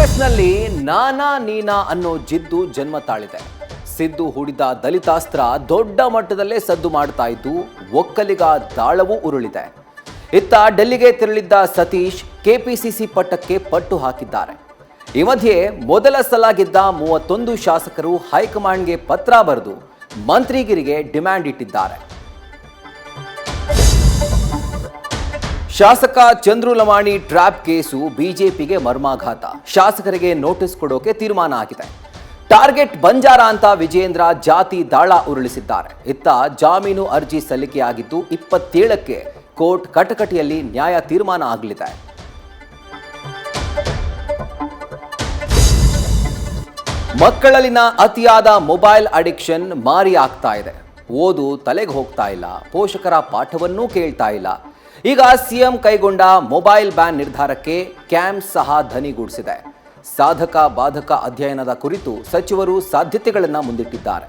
ಕಾಂಗ್ರೆಸ್ನಲ್ಲಿ ನಾನಾ ನೀನಾ ಅನ್ನೋ ಜಿದ್ದು ಜನ್ಮ ತಾಳಿದೆ. ಸಿದ್ದು ಹೂಡಿದ ದಲಿತಾಸ್ತ್ರ ದೊಡ್ಡ ಮಟ್ಟದಲ್ಲೇ ಸದ್ದು ಮಾಡ್ತಾ ಇದ್ದು ಒಕ್ಕಲಿಗ ದಾಳವೂ ಉರುಳಿದೆ. ಇತ್ತ ಡೆಲ್ಲಿಗೆ ತೆರಳಿದ್ದ ಸತೀಶ್ ಕೆಪಿಸಿಸಿ ಪಟ್ಟಕ್ಕೆ ಪಟ್ಟು ಹಾಕಿದ್ದಾರೆ. ಈ ಮಧ್ಯೆ ಮೊದಲ ಸಲ ಗೆದ್ದ 31 ಶಾಸಕರು ಹೈಕಮಾಂಡ್ಗೆ ಪತ್ರ ಬರೆದು ಮಂತ್ರಿಗಿರಿಗೆ ಡಿಮ್ಯಾಂಡ್ ಇಟ್ಟಿದ್ದಾರೆ. ಶಾಸಕ ಚಂದ್ರು ಲಮಾಣಿ ಟ್ರ್ಯಾಪ್ ಕೇಸು ಬಿಜೆಪಿಗೆ ಮರ್ಮಾಘಾತ. ಶಾಸಕರಿಗೆ ನೋಟಿಸ್ ಕೊಡೋಕೆ ತೀರ್ಮಾನ ಆಗಿದೆ. ಟಾರ್ಗೆಟ್ ಬಂಜಾರ ಅಂತ ವಿಜೇಂದ್ರ ಜಾತಿ ದಾಳ ಉರುಳಿಸಿದ್ದಾರೆ. ಇತ್ತ ಜಾಮೀನು ಅರ್ಜಿ ಸಲ್ಲಿಕೆಯಾಗಿದ್ದು 27ಕ್ಕೆ ಕೋರ್ಟ್ ಕಟಕಟಿಯಲ್ಲಿ ನ್ಯಾಯ ತೀರ್ಮಾನ ಆಗಲಿದೆ. ಮಕ್ಕಳಲ್ಲಿನ ಅತಿಯಾದ ಮೊಬೈಲ್ ಅಡಿಕ್ಷನ್ ಮಾರಿ ಆಗ್ತಾ ಇದೆ. ಓದು ತಲೆಗೆ ಹೋಗ್ತಾ ಇಲ್ಲ, ಪೋಷಕರ ಪಾಠವನ್ನೂ ಕೇಳ್ತಾ ಇಲ್ಲ. ಈಗ ಸಿಎಂ ಕೈಗೊಂಡ ಮೊಬೈಲ್ ಬ್ಯಾನ್ ನಿರ್ಧಾರಕ್ಕೆ ಕ್ಯಾಂಪ್ ಸಹ ಧನಿಗೂಡಿಸಿದೆ. ಸಾಧಕ ಬಾಧಕ ಅಧ್ಯಯನದ ಕುರಿತು ಸಚಿವರು ಸಾಧ್ಯತೆಗಳನ್ನು ಮುಂದಿಟ್ಟಿದ್ದಾರೆ.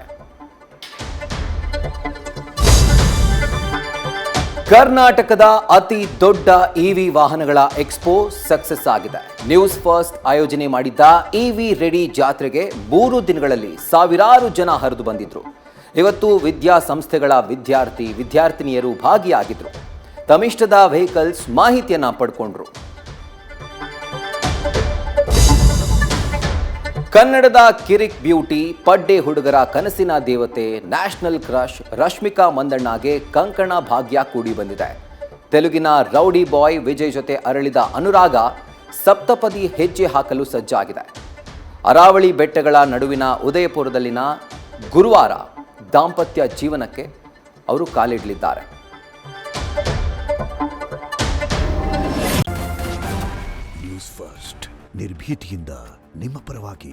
ಕರ್ನಾಟಕದ ಅತಿ ದೊಡ್ಡ ಇವಿ ವಾಹನಗಳ ಎಕ್ಸ್ಪೋ ಸಕ್ಸಸ್ ಆಗಿದೆ. ನ್ಯೂಸ್ ಫಸ್ಟ್ ಆಯೋಜನೆ ಮಾಡಿದ್ದ ಇವಿ ರೆಡಿ ಜಾತ್ರೆಗೆ 3 ದಿನಗಳಲ್ಲಿ ಸಾವಿರಾರು ಜನ ಹರಿದು ಬಂದಿದ್ರು. ಇವತ್ತು ವಿದ್ಯಾಸಂಸ್ಥೆಗಳ ವಿದ್ಯಾರ್ಥಿನಿಯರು ಭಾಗಿಯಾಗಿದ್ರು. ತಮ್ಮಿಷ್ಟದ ವೆಹಿಕಲ್ಸ್ ಮಾಹಿತಿಯನ್ನ ಪಡ್ಕೊಂಡ್ರು. ಕನ್ನಡದ ಕಿರಿಕ್ ಬ್ಯೂಟಿ, ಪಡ್ಡೆ ಹುಡುಗರ ಕನಸಿನ ದೇವತೆ, ನ್ಯಾಷನಲ್ ಕ್ರಶ್ ರಶ್ಮಿಕಾ ಮಂದಣ್ಣಗೆ ಕಂಕಣ ಭಾಗ್ಯ ಕೂಡಿ ಬಂದಿದೆ. ತೆಲುಗಿನ ರೌಡಿ ಬಾಯ್ ವಿಜಯ್ ಜೊತೆ ಅರಳಿದ ಅನುರಾಗ ಸಪ್ತಪದಿ ಹೆಜ್ಜೆ ಹಾಕಲು ಸಜ್ಜಾಗಿದೆ. ಅರಾವಳಿ ಬೆಟ್ಟಗಳ ನಡುವಿನ ಉದಯಪುರದಲ್ಲಿನ ಗುರುವಾರ ದಾಂಪತ್ಯ ಜೀವನಕ್ಕೆ ಅವರು ಕಾಲಿಡಲಿದ್ದಾರೆ. ನ್ಯೂಸ್ ಫಸ್ಟ್ ನಿರ್ಭೀತಿಯಿಂದ ನಿಮ್ಮ ಪರವಾಗಿ.